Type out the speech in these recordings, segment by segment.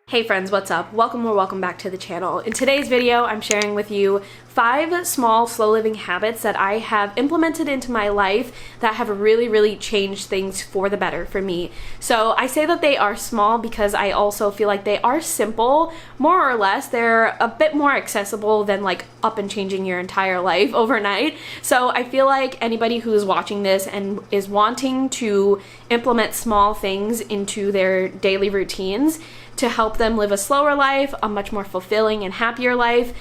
Hey friends, what's up? Welcome or welcome back to the channel. In today's video, I'm sharing with you 5 small slow living habits that I have implemented into my life that have really changed things for the better for me. So I say that they are small because I also feel like they are simple, more or less. They're a bit more accessible than like up and changing your entire life overnight. So I feel like anybody who's watching this and is wanting to implement small things into their daily routines to help them live a slower life, a much more fulfilling and happier life,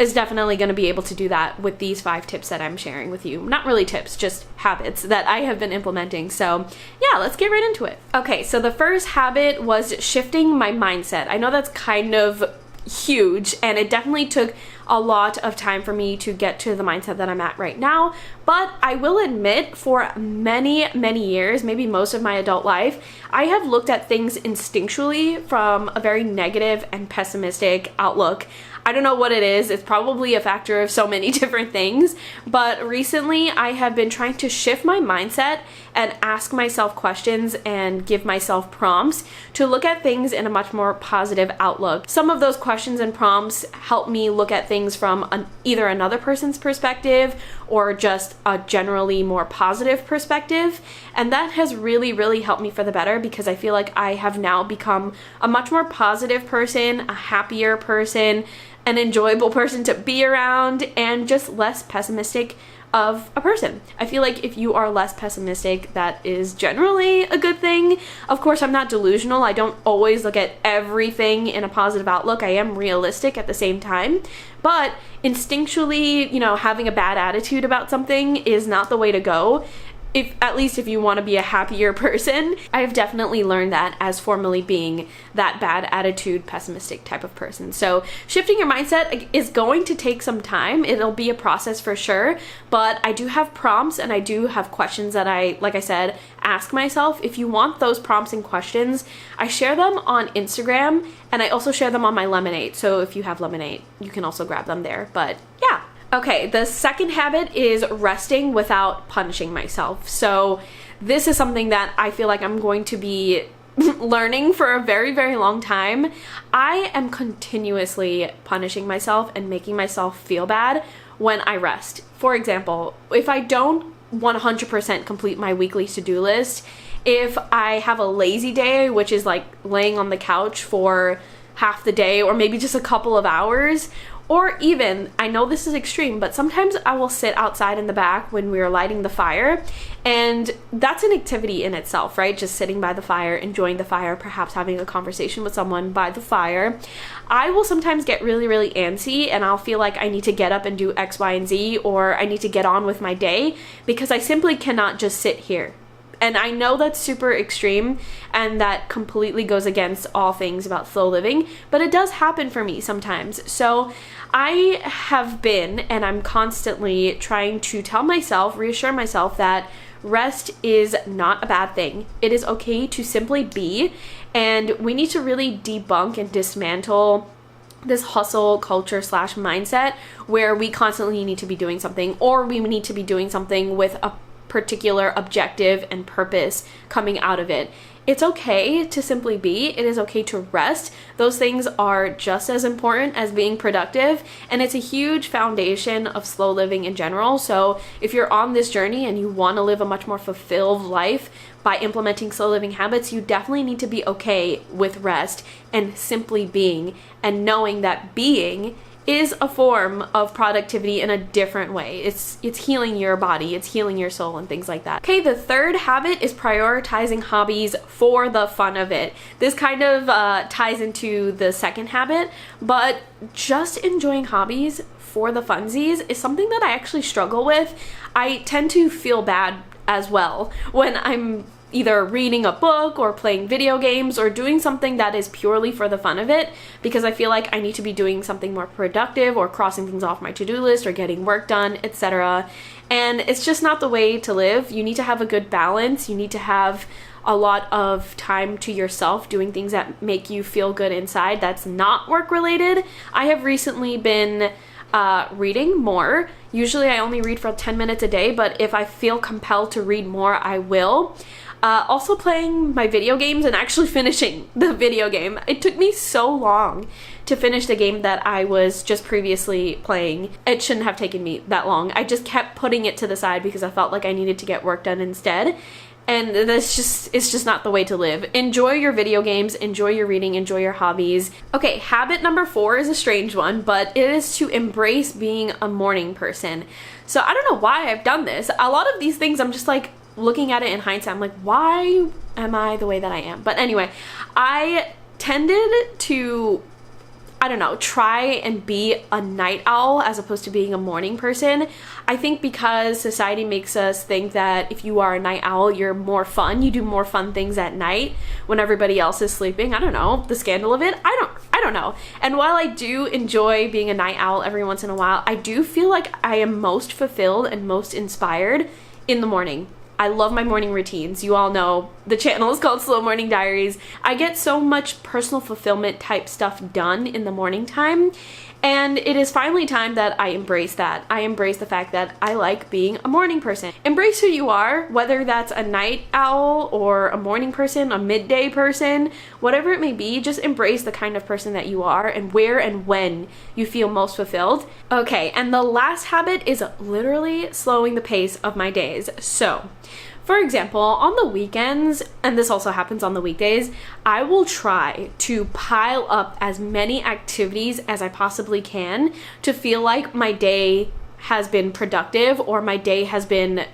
is definitely going to be able to do that with these 5 tips that I'm sharing with you. Not really tips, just habits that I have been implementing. So yeah, let's get right into it. Okay, so the first habit was shifting my mindset. I know that's kind of huge, and it definitely took a lot of time for me to get to the mindset that I'm at right now, but I will admit for many years, maybe most of my adult life, I have looked at things instinctually from a very negative and pessimistic outlook. I don't know what it is. It's probably a factor of so many different things, but recently I have been trying to shift my mindset and ask myself questions and give myself prompts to look at things in a much more positive outlook. Some of those questions and prompts help me look at things from either another person's perspective or just a generally more positive perspective, and that has really helped me for the better because I feel like I have now become a much more positive person, a happier person, an enjoyable person to be around, and just less pessimistic of a person. I feel like if you are less pessimistic, that is generally a good thing. Of course, I'm not delusional. I don't always look at everything in a positive outlook. I am realistic at the same time. But instinctually, having a bad attitude about something is not the way to go. At least if you want to be a happier person. I've definitely learned that as formerly being that bad attitude, pessimistic type of person. So shifting your mindset is going to take some time. It'll be a process for sure, but I do have prompts and I do have questions that like I said, ask myself. If you want those prompts and questions, I share them on Instagram, and I also share them on my Lemonade. So if you have Lemonade, you can also grab them there. But yeah. Okay, the second habit is resting without punishing myself. So this is something that I feel like I'm going to be learning for a very long time. I am continuously punishing myself and making myself feel bad when I rest. For example, if I don't 100% complete my weekly to-do list, if I have a lazy day, which is like laying on the couch for half the day or maybe just a couple of hours, or even, I know this is extreme, but sometimes I will sit outside in the back when we're lighting the fire, and that's an activity in itself, right? Just sitting by the fire, enjoying the fire, perhaps having a conversation with someone by the fire. I will sometimes get really antsy, and I'll feel like I need to get up and do X, Y, and Z, or I need to get on with my day because I simply cannot just sit here. And I know that's super extreme and that completely goes against all things about slow living, but it does happen for me sometimes. So I have been, and I'm constantly trying to tell myself, reassure myself that rest is not a bad thing. It is okay to simply be, and we need to really debunk and dismantle this hustle culture / mindset where we constantly need to be doing something, or we need to be doing something with a particular objective and purpose coming out of it. It's okay to simply be. It is okay to rest. Those things are just as important as being productive, and it's a huge foundation of slow living in general. So if you're on this journey and you want to live a much more fulfilled life by implementing slow living habits, you definitely need to be okay with rest and simply being, and knowing that being is a form of productivity in a different way. It's healing your body, it's healing your soul, and things like that. Okay, the third habit is prioritizing hobbies for the fun of it. This kind of ties into the second habit, but just enjoying hobbies for the funsies is something that I actually struggle with. I tend to feel bad as well when I'm either reading a book or playing video games or doing something that is purely for the fun of it, because I feel like I need to be doing something more productive or crossing things off my to-do list or getting work done, etc. And it's just not the way to live. You need to have a good balance. You need to have a lot of time to yourself doing things that make you feel good inside that's not work related. I have recently been reading more. Usually I only read for 10 minutes a day, but if I feel compelled to read more, I will. Also playing my video games and actually finishing the video game. It took me so long to finish the game that I was just previously playing. It shouldn't have taken me that long. I just kept putting it to the side because I felt like I needed to get work done instead. And it's just not the way to live. Enjoy your video games, enjoy your reading, enjoy your hobbies. Okay, habit number 4 is a strange one, but it is to embrace being a morning person. So I don't know why I've done this. A lot of these things I'm just like looking at it in hindsight, I'm like, why am I the way that I am? But anyway, I tended to, I don't know, try and be a night owl as opposed to being a morning person. I think because society makes us think that if you are a night owl, you're more fun. You do more fun things at night when everybody else is sleeping. I don't know, the scandal of it. I don't know. And while I do enjoy being a night owl every once in a while, I do feel like I am most fulfilled and most inspired in the morning. I love my morning routines. You all know the channel is called Slow Morning Diaries. I get so much personal fulfillment type stuff done in the morning time, and it is finally time that I embrace that. I embrace the fact that I like being a morning person. Embrace who you are, whether that's a night owl or a morning person, a midday person, whatever it may be, just embrace the kind of person that you are and where and when you feel most fulfilled. Okay, and the last habit is literally slowing the pace of my days. So, for example, on the weekends, and this also happens on the weekdays, I will try to pile up as many activities as I possibly can to feel like my day has been productive or my day has been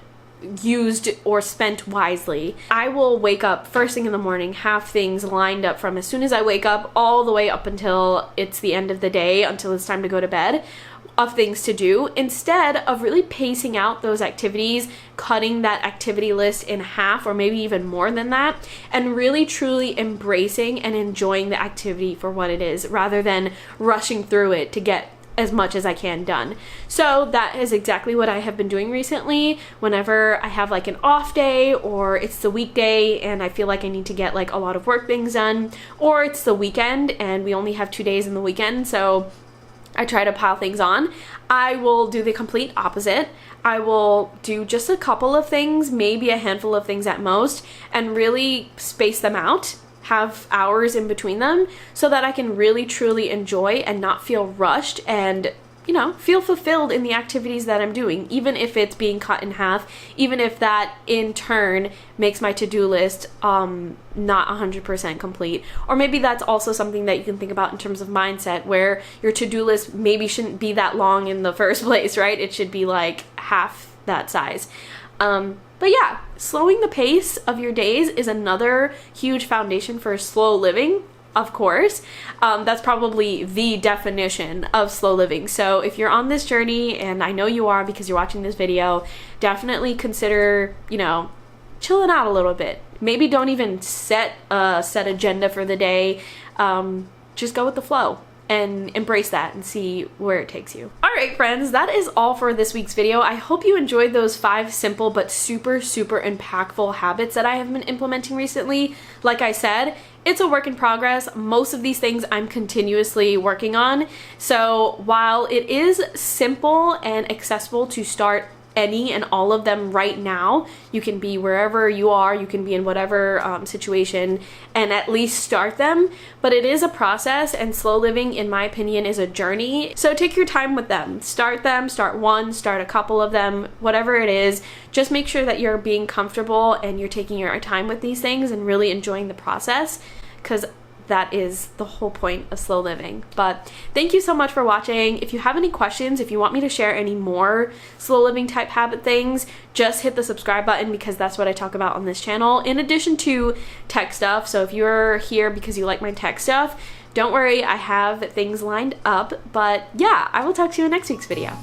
used or spent wisely. I will wake up first thing in the morning, have things lined up from as soon as I wake up all the way up until it's the end of the day, until it's time to go to bed, of things to do, instead of really pacing out those activities, cutting that activity list in half or maybe even more than that, and really truly embracing and enjoying the activity for what it is rather than rushing through it to get as much as I can done. So that is exactly what I have been doing recently. Whenever I have like an off day, or it's the weekday and I feel like I need to get like a lot of work things done, or it's the weekend and we only have 2 days in the weekend, so I try to pile things on, I will do the complete opposite. I will do just a couple of things, maybe a handful of things at most, and really space them out, have hours in between them, so that I can really truly enjoy and not feel rushed and, you know, feel fulfilled in the activities that I'm doing, even if it's being cut in half, even if that in turn makes my to-do list not 100% complete. Or maybe that's also something that you can think about in terms of mindset, where your to-do list maybe shouldn't be that long in the first place, right? It should be like half that size. But yeah, slowing the pace of your days is another huge foundation for slow living. Of course, that's probably the definition of slow living. So if you're on this journey, and I know you are because you're watching this video, definitely consider, you know, chilling out a little bit. Maybe don't even set a set agenda for the day. Just go with the flow and embrace that and see where it takes you. All right, friends, that is all for this week's video. I hope you enjoyed those 5 simple but super impactful habits that I have been implementing recently. Like I said, it's a work in progress. Most of these things I'm continuously working on. So while it is simple and accessible to start any and all of them right now, you can be wherever you are, you can be in whatever situation, and at least start them. But it is a process, and slow living, in my opinion, is a journey. So take your time with them. Start one, start a couple of them, whatever it is. Just make sure that you're being comfortable and you're taking your time with these things and really enjoying the process, because that is the whole point of slow living. But thank you so much for watching. If you have any questions, if you want me to share any more slow living type habit things, just hit the subscribe button, because that's what I talk about on this channel, in addition to tech stuff. So if you're here because you like my tech stuff, don't worry, I have things lined up. But yeah, I will talk to you in next week's video.